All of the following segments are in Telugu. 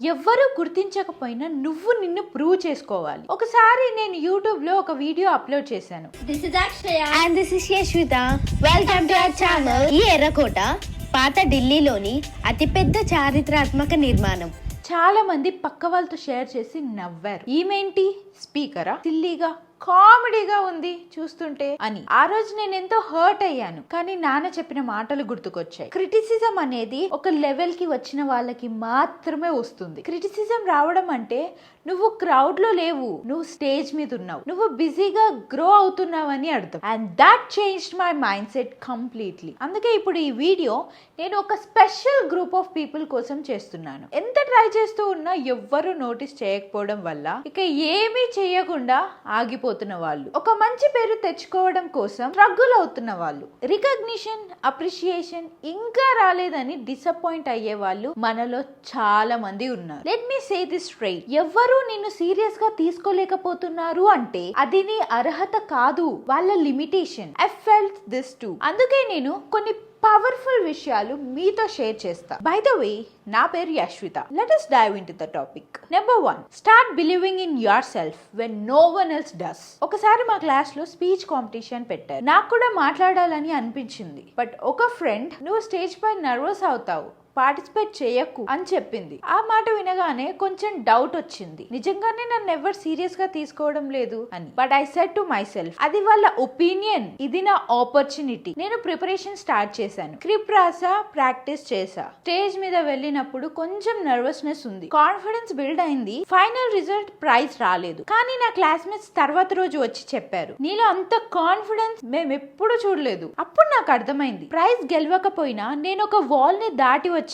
ఎవ్వరూ గుర్తించకపోయినా నువ్వు నిన్ను ప్రూవ్ చేసుకోవాలి. ఒకసారి నేను యూట్యూబ్ లో ఒక వీడియో అప్లోడ్ చేశాను. This is Akshaya and this is Yashvita. Welcome to our channel. ఈ ఎర్రకోట పాత ఢిల్లీలోని అతిపెద్ద చారిత్రాత్మక నిర్మాణం. చాలా మంది పక్క వాళ్ళతో షేర్ చేసి నవ్వారు. ఈమెంటి స్పీకరా, సిల్లీగా కామెడీగా ఉంది చూస్తుంటే అని. ఆ రోజు నేను ఎంతో హర్ట్ అయ్యాను. కానీ నాన్న చెప్పిన మాటలు గుర్తుకొచ్చాయి. క్రిటిసిజం అనేది ఒక లెవెల్ కి వచ్చిన వాళ్ళకి మాత్రమే వస్తుంది. క్రిటిసిజం రావడం అంటే నువ్వు క్రౌడ్ లో లేవు, నువ్వు స్టేజ్ మీద ఉన్నావు, నువ్వు బిజీగా గ్రో అవుతున్నావు అని అర్థం. And that changed my mind set completely. అందుకే ఇప్పుడు ఈ వీడియో నేను ఒక స్పెషల్ గ్రూప్ ఆఫ్ పీపుల్ కోసం చేస్తున్నాను. ఎంత ట్రై చేస్తూ ఉన్నా ఎవ్వరూ నోటీస్ చేయకపోవడం వల్ల ఇక ఏమీ చేయకుండా ఆగిపోతున్న వాళ్ళు, ఒక మంచి పేరు తెచ్చుకోవడం కోసం స్ట్రగుల్ అవుతున్న వాళ్ళు, రికగ్నిషన్ అప్రిషియేషన్ ఇంకా రాలేదని డిసప్పాయింట్ అయ్యే వాళ్ళు మనలో చాలా మంది ఉన్నారు. Let me say this straight. ఎవ్వరూ నిన్ను సీరియస్ గా తీసుకోలేకపోతున్నారు అంటే అది నీ అర్హత కాదు, వాళ్ళ limitation. I felt this two. అందుకే నేను కొన్ని పవర్ఫుల్ విషయాలు మీతో షేర్ చేస్తా. బై ద వే, నా పేరు Yashwitha. Let us dive into the topic. Number 1, start believing in yourself when no one else does. ఒకసారి మా క్లాస్ లో స్పీచ్ కాంపిటీషన్ పెట్టారు. నాకు కూడా మాట్లాడాలని అనిపించింది. బట్ ఒక ఫ్రెండ్, నువ్వు స్టేజ్ పై నర్వస్ అవుతావు, పార్టిసిపేట్ చేయకు అని చెప్పింది. ఆ మాట వినగానే కొంచెం డౌట్ వచ్చింది. నిజంగానే నన్ను ఎవరు సీరియస్ గా తీసుకోవడం లేదు అని. But I said to my self, అది వాళ్ళ ఒపీనియన్, ఇది నా ఆపర్చునిటీ. నేను ప్రిపరేషన్ స్టార్ట్ చేశాను. స్క్రిప్ట్ రాసా, ప్రాక్టీస్ చేసా. స్టేజ్ మీద వెళ్ళినప్పుడు కొంచెం నర్వస్నెస్ ఉంది. కాన్ఫిడెన్స్ బిల్డ్ అయింది. ఫైనల్ రిజల్ట్ ప్రైజ్ రాలేదు. కానీ నా క్లాస్మేట్స్ తర్వాత రోజు వచ్చి చెప్పారు, నీలో అంత కాన్ఫిడెన్స్ మేము ఎప్పుడు చూడలేదు. అప్పుడు నాకు అర్థమైంది, ప్రైజ్ గెలవకపోయినా నేను ఒక వాల్ ని దాటి వచ్చాను.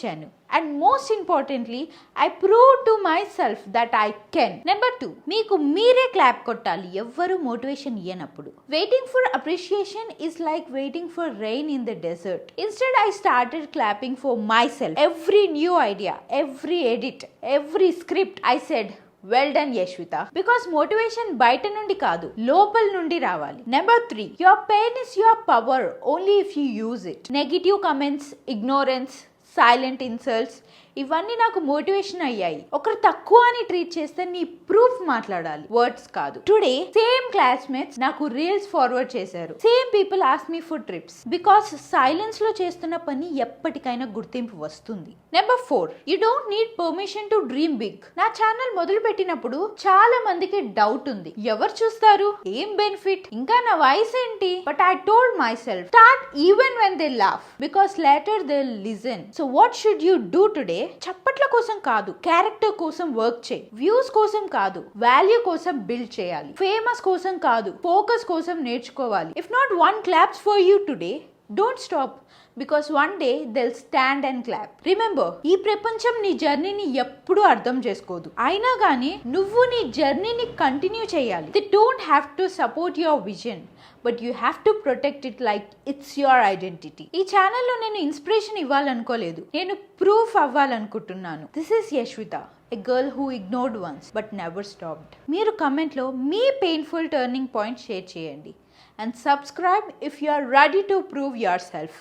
And most importantly, I proved to myself that I can. Number 2, మీకు మీరే క్లాప్ కొట్టాలి ఎవ్వరు motivation ఇయ్యనప్పుడు. Waiting for appreciation is like waiting for rain in the desert. Instead, I started clapping for myself. Every new idea, every edit, every script, I said, well done Yashwitha. Because motivation బయట నుండి కాదు, లోపల నుండి రావాలి. Number 3, your pain is your power only if you use it. Negative comments, ignorance, silent insults, ఇవన్నీ నాకు మోటివేషన్ అయ్యాయి. ఒకరు తక్కువ అని ట్రీట్ చేస్తే నీ ప్రూఫ్ మాట్లాడాలి, వర్డ్స్ కాదు. టుడే సేమ్ క్లాస్మేట్స్ నాకు రీల్స్ ఫార్వర్డ్ చేశారు. Same people ask me for trips. Because silence లో చేస్తున్న పని ఎప్పటికైనా గుర్తింపు వస్తుంది. Number 4, you don't need permission to dream big. నా ఛానల్ మొదలు పెట్టినప్పుడు చాలా మందికి డౌట్ ఉంది, ఎవరు చూస్తారు, ఏం బెనిఫిట్, ఇంకా నా వాయిస్ ఏంటి. But I told myself, start even when they laugh, because later they listen. So what should you do today? చప్పట్ల కోసం కాదు, క్యారెక్టర్ కోసం వర్క్ చేయి. వ్యూస్ కోసం కాదు, వాల్యూ కోసం బిల్డ్ చేయాలి. ఫేమస్ కోసం కాదు, ఫోకస్ కోసం నేర్చుకోవాలి. If not one claps for you today, don't stop, because one day they'll stand and clap. Remember, ఈ ప్రపంచం నీ జర్నీని ఎప్పుడూ అర్థం చేసుకోదు. అయినా కానీ నువ్వు నీ జర్నీని కంటిన్యూ చేయాలి. They don't have to support your vision, but you have to protect it like it's your identity. ఈ ఛానల్లో నేను ఇన్స్పిరేషన్ ఇవ్వాలనుకోలేదు, నేను ప్రూఫ్ అవ్వాలనుకుంటున్నాను. This is Yashwitha, a girl who ignored once but never stopped. మీరు కమెంట్లో మీ పెయిన్ఫుల్ టర్నింగ్ పాయింట్ షేర్ చేయండి. And subscribe if you are ready to prove yourself.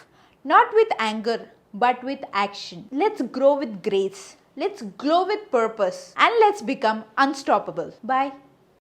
Not with anger, but with action. Let's grow with grace. Let's glow with purpose. And let's become unstoppable. Bye.